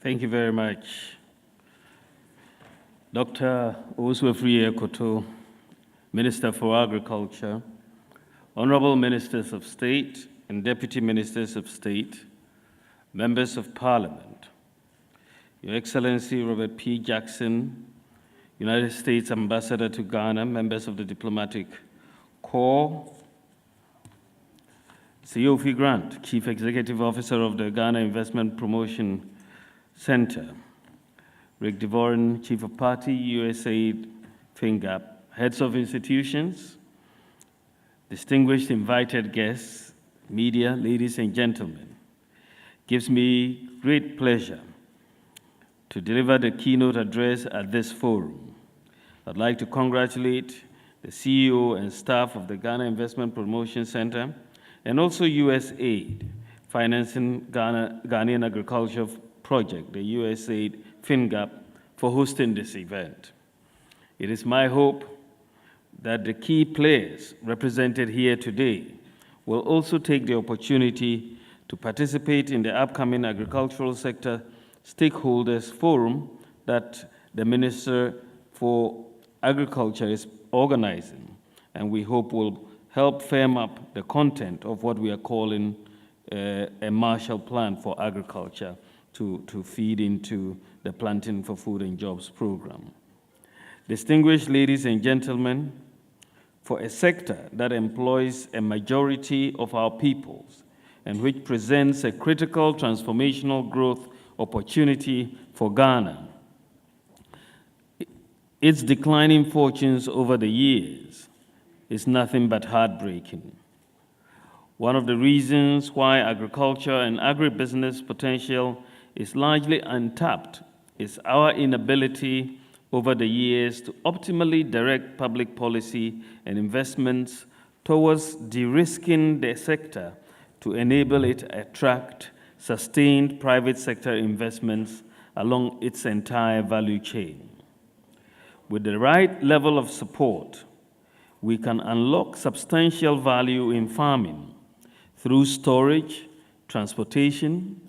Thank you very much. Dr. Oswefrie Koto, Minister for Agriculture, Honorable Ministers of State and Deputy Ministers of State, Members of Parliament, Your Excellency Robert P. Jackson, United States Ambassador to Ghana, members of the Diplomatic Corps, Seyofi Grant, Chief Executive Officer of the Ghana Investment Promotion Center, Rick Devoren, Chief of Party, USAID, FinGAP, heads of institutions, distinguished invited guests, media, ladies and gentlemen. It gives me great pleasure to deliver the keynote address at this forum. I'd like to congratulate the CEO and staff of the Ghana Investment Promotion Center and also USAID, financing Ghanaian Agriculture Project, the USAID FinGAP, for hosting this event. It is my hope that the key players represented here today will also take the opportunity to participate in the upcoming agricultural sector stakeholders forum that the Minister for Agriculture is organizing, and we hope will help firm up the content of what we are calling a Marshall Plan for Agriculture to feed into the Planting for Food and Jobs program. Distinguished ladies and gentlemen, for a sector that employs a majority of our peoples and which presents a critical transformational growth opportunity for Ghana, its declining fortunes over the years is nothing but heartbreaking. One of the reasons why agriculture and agribusiness potential is largely untapped is our inability over the years to optimally direct public policy and investments towards de-risking the sector to enable it to attract sustained private sector investments along its entire value chain. With the right level of support, we can unlock substantial value in farming through storage, transportation,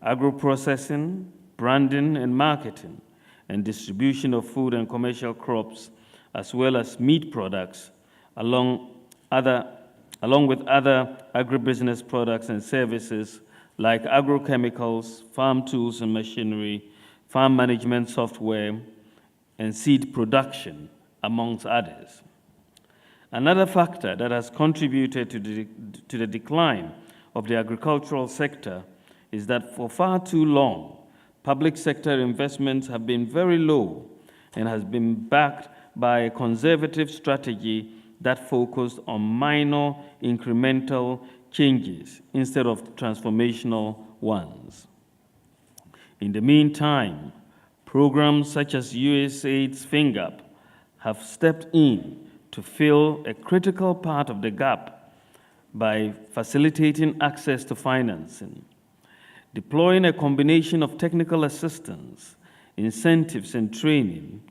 agro-processing, branding and marketing, and distribution of food and commercial crops, as well as meat products, along with other agribusiness products and services like agrochemicals, farm tools and machinery, farm management software, and seed production, amongst others. Another factor that has contributed to the decline of the agricultural sector is that for far too long, public sector investments have been very low and has been backed by a conservative strategy that focused on minor incremental changes instead of transformational ones. In the meantime, programs such as USAID's FinGAP have stepped in to fill a critical part of the gap by facilitating access to financing. Deploying a combination of technical assistance, incentives, and training,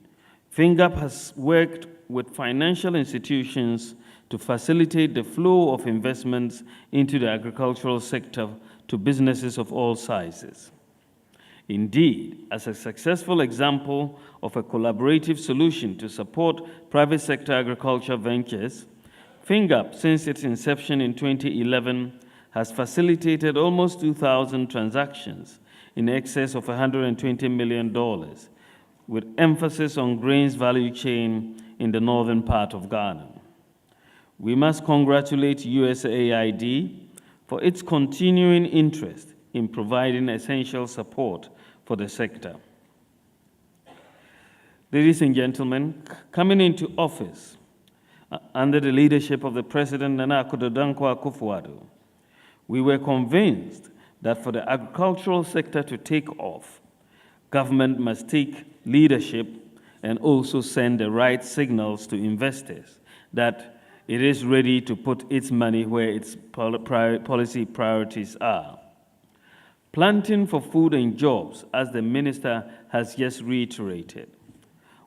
FinGAP has worked with financial institutions to facilitate the flow of investments into the agricultural sector to businesses of all sizes. Indeed, as a successful example of a collaborative solution to support private sector agriculture ventures, FinGAP, since its inception in 2011, has facilitated almost 2,000 transactions in excess of $120 million, with emphasis on grains value chain in the northern part of Ghana. We must congratulate USAID for its continuing interest in providing essential support for the sector. Ladies and gentlemen, coming into office under the leadership of the President Nana Akufo-Addo Akufo-Addo, we were convinced that for the agricultural sector to take off, government must take leadership and also send the right signals to investors that it is ready to put its money where its policy priorities are. Planting for food and jobs, as the minister has just reiterated,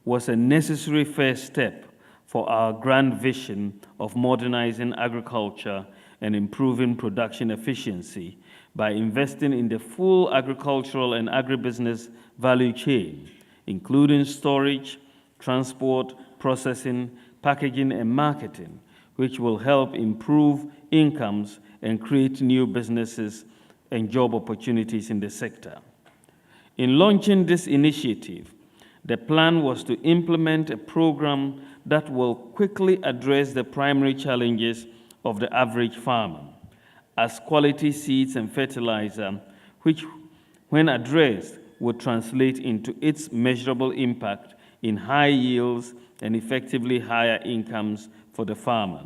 was a necessary first step for our grand vision of modernizing agriculture and improving production efficiency by investing in the full agricultural and agribusiness value chain, including storage, transport, processing, packaging, and marketing, which will help improve incomes and create new businesses and job opportunities in the sector. In launching this initiative, the plan was to implement a program that will quickly address the primary challenges of the average farmer, as quality seeds and fertilizer, which, when addressed, would translate into its measurable impact in high yields and effectively higher incomes for the farmer.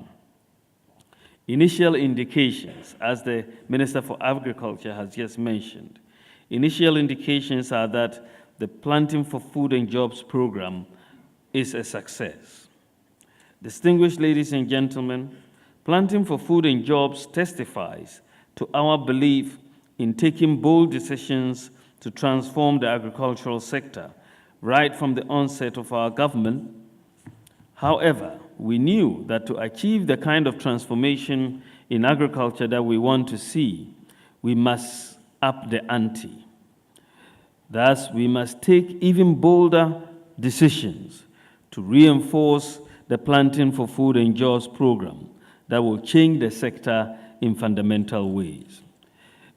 Initial indications, as the Minister for Agriculture has just mentioned, initial indications are that the Planting for Food and Jobs program is a success. Distinguished ladies and gentlemen, Planting for Food and Jobs testifies to our belief in taking bold decisions to transform the agricultural sector right from the onset of our government. However, we knew that to achieve the kind of transformation in agriculture that we want to see, we must up the ante. Thus, we must take even bolder decisions to reinforce the Planting for Food and Jobs program that will change the sector in fundamental ways.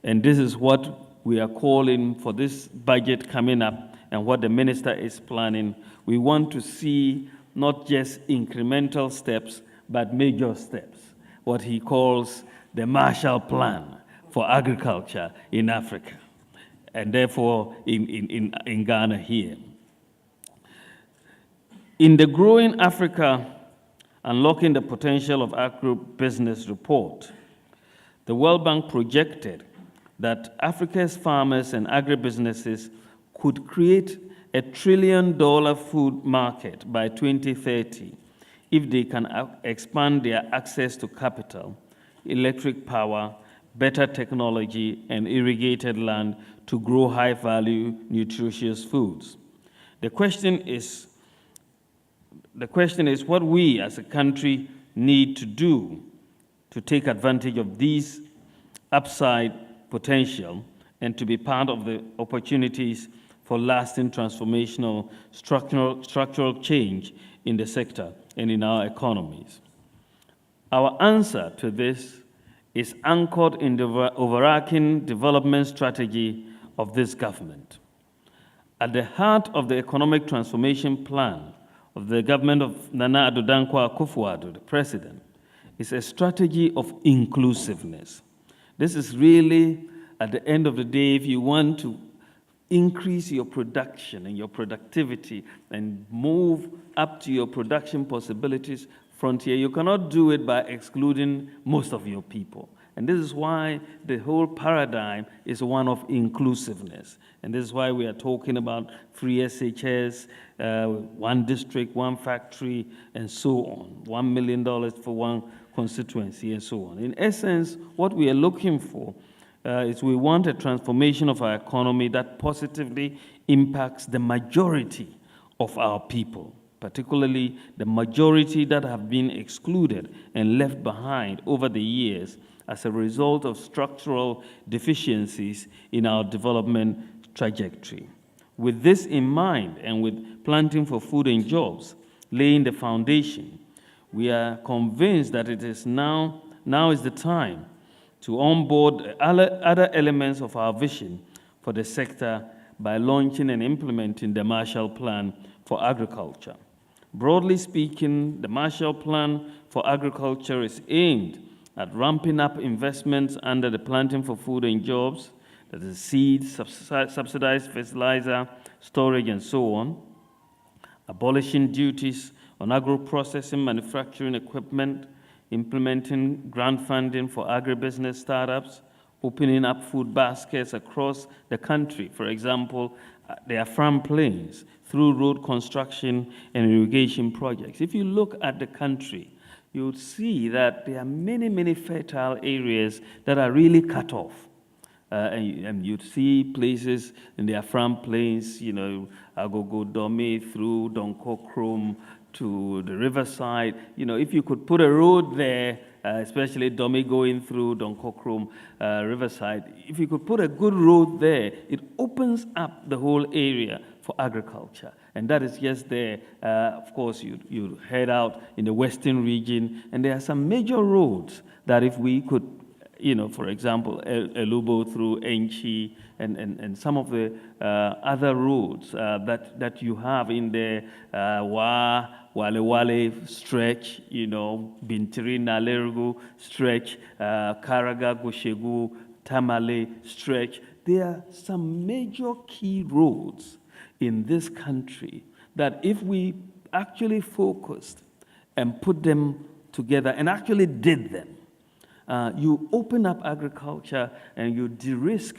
And this is what we are calling for this budget coming up and what the minister is planning. We want to see not just incremental steps, but major steps, what he calls the Marshall Plan for agriculture in Africa, and therefore in Ghana here. In the Growing Africa, Unlocking the Potential of Agribusiness report, the World Bank projected that Africa's farmers and agribusinesses could create a $1 trillion food market by 2030 if they can expand their access to capital, electric power, better technology, and irrigated land to grow high-value, nutritious foods. The question is what we as a country need to do to take advantage of these upside potential and to be part of the opportunities for lasting transformational structural change in the sector and in our economies. Our answer to this is anchored in the overarching development strategy of this government. At the heart of the economic transformation plan of the government of Nana Addo Dankwa Akufo-Addo, the president, is a strategy of inclusiveness. This is really, at the end of the day, if you want to increase your production and your productivity and move up to your production possibilities frontier, you cannot do it by excluding most of your people. And this is why the whole paradigm is one of inclusiveness. And this is why we are talking about free SHS, one district, one factory, and so on, $1 million for one constituency, and so on. In essence, what we are looking for is we want a transformation of our economy that positively impacts the majority of our people, particularly the majority that have been excluded and left behind over the years as a result of structural deficiencies in our development trajectory. With this in mind, and with Planting for Food and Jobs laying the foundation, we are convinced that it is now is the time to onboard other elements of our vision for the sector by launching and implementing the Marshall Plan for Agriculture. Broadly speaking, the Marshall Plan for Agriculture is aimed at ramping up investments under the Planting for Food and Jobs, that is seeds, subsidized fertilizer, storage, and so on, abolishing duties on agro-processing, manufacturing equipment, implementing grant funding for agribusiness startups, opening up food baskets across the country. For example, their farm plains through road construction and irrigation projects. If you look at the country, you would see that there are many, many fertile areas that are really cut off. And you'd see places in their farm plains, Agogo Dome through Donko Krom to the riverside. If you could put a road there especially Domi going through Donkokrom, Riverside. If you could put a good road there, it opens up the whole area for agriculture. And that is just there. Of course, you head out in the western region, and there are some major roads that if we could, for example, Elubo through Enchi and some of the other roads that you have in there, Wale stretch, Bintiri Nalergu stretch, Karaga, Goshegu, Tamale stretch. There are some major key roads in this country that if we actually focused and put them together and actually did them, you open up agriculture and you de-risk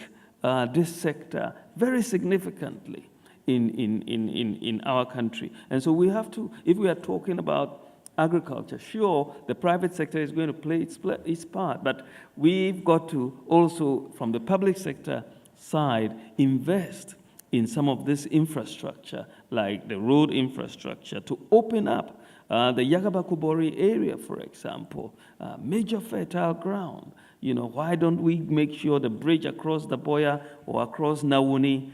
this sector very significantly in our country. And so we have to, if we are talking about agriculture, sure, the private sector is going to play its part, but we've got to also, from the public sector side, invest in some of this infrastructure, like the road infrastructure, to open up the Yagaba-Kubori area, for example, major fertile ground. Why don't we make sure the bridge across the Boya or across Nawuni,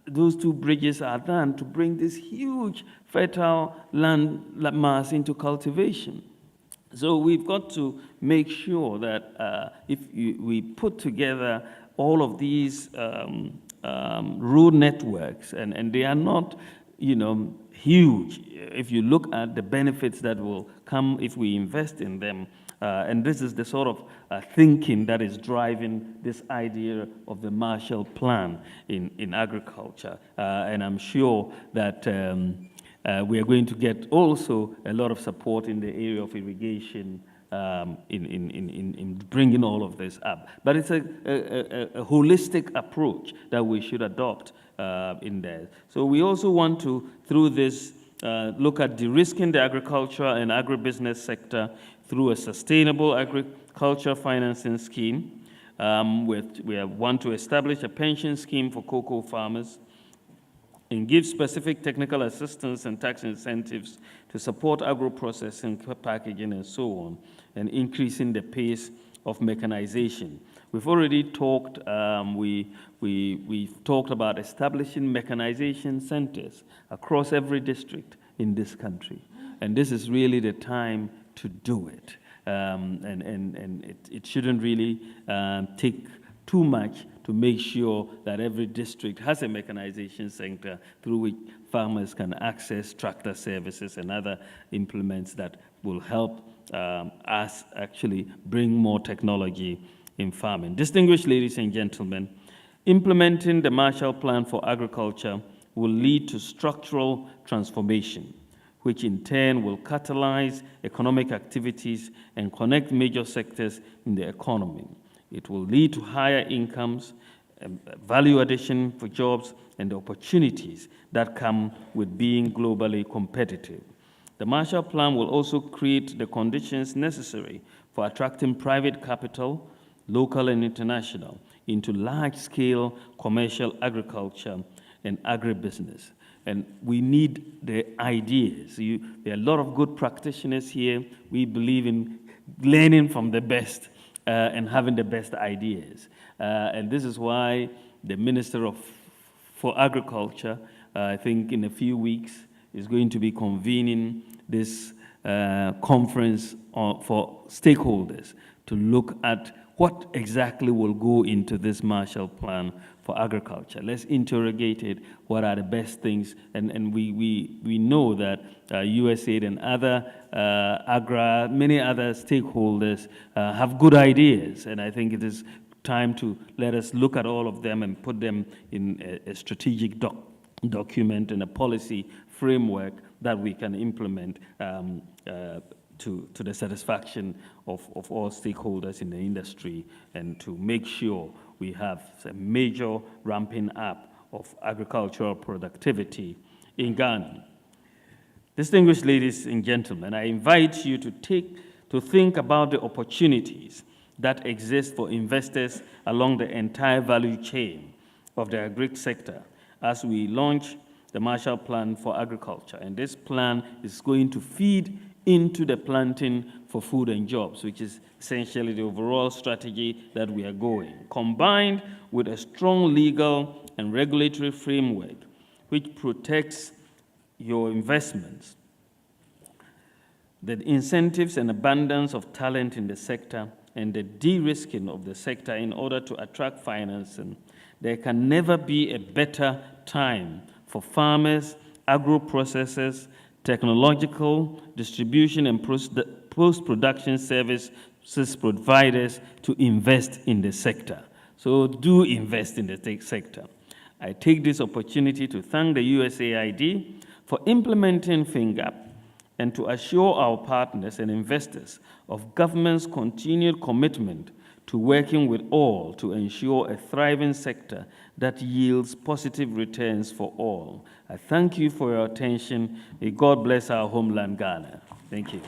those two bridges are done to bring this huge fertile land mass into cultivation? So we've got to make sure that if we put together all of these road networks, and they are not, huge if you look at the benefits that will come if we invest in them. And this is the sort of thinking that is driving this idea of the Marshall Plan in agriculture. And I'm sure that we are going to get also a lot of support in the area of irrigation in bringing all of this up. But it's a holistic approach that we should adopt in there. So we also want to, through this, look at de-risking the agriculture and agribusiness sector through a sustainable agriculture financing scheme. We want to establish a pension scheme for cocoa farmers and give specific technical assistance and tax incentives to support agro-processing, packaging, and so on, and increasing the pace of mechanization. We've already talked, we've talked about establishing mechanization centers across every district in this country. And this is really the time to do it. And it shouldn't really take too much to make sure that every district has a mechanization center through which farmers can access tractor services and other implements that will help us actually bring more technology in farming. Distinguished ladies and gentlemen, implementing the Marshall Plan for agriculture will lead to structural transformation, which in turn will catalyze economic activities and connect major sectors in the economy. It will lead to higher incomes, value addition for jobs, and the opportunities that come with being globally competitive. The Marshall Plan will also create the conditions necessary for attracting private capital, local and international, into large-scale commercial agriculture and agribusiness. And we need the ideas. There are a lot of good practitioners here. We believe in learning from the best and having the best ideas. And this is why the Minister for Agriculture, I think in a few weeks, is going to be convening this conference for stakeholders to look at what exactly will go into this Marshall Plan for agriculture. Let's interrogate it. What are the best things? And we know that USAID and other many other stakeholders have good ideas. And I think it is time to let us look at all of them and put them in a strategic document and a policy framework that we can implement to the satisfaction of all stakeholders in the industry, and to make sure we have a major ramping up of agricultural productivity in Ghana. Distinguished ladies and gentlemen, I invite you to think about the opportunities that exist for investors along the entire value chain of the Agric sector as we launch the Marshall Plan for Agriculture. And this plan is going to feed into the planting for Food and Jobs, which is essentially the overall strategy that we are going, combined with a strong legal and regulatory framework which protects your investments. The incentives and abundance of talent in the sector and the de-risking of the sector in order to attract financing, there can never be a better time for farmers, agro-processors, technological, distribution, and post-production services providers to invest in the sector. So do invest in the sector. I take this opportunity to thank the USAID for implementing FinGAP and to assure our partners and investors of government's continued commitment to working with all to ensure a thriving sector that yields positive returns for all. I thank you for your attention. May God bless our homeland, Ghana. Thank you.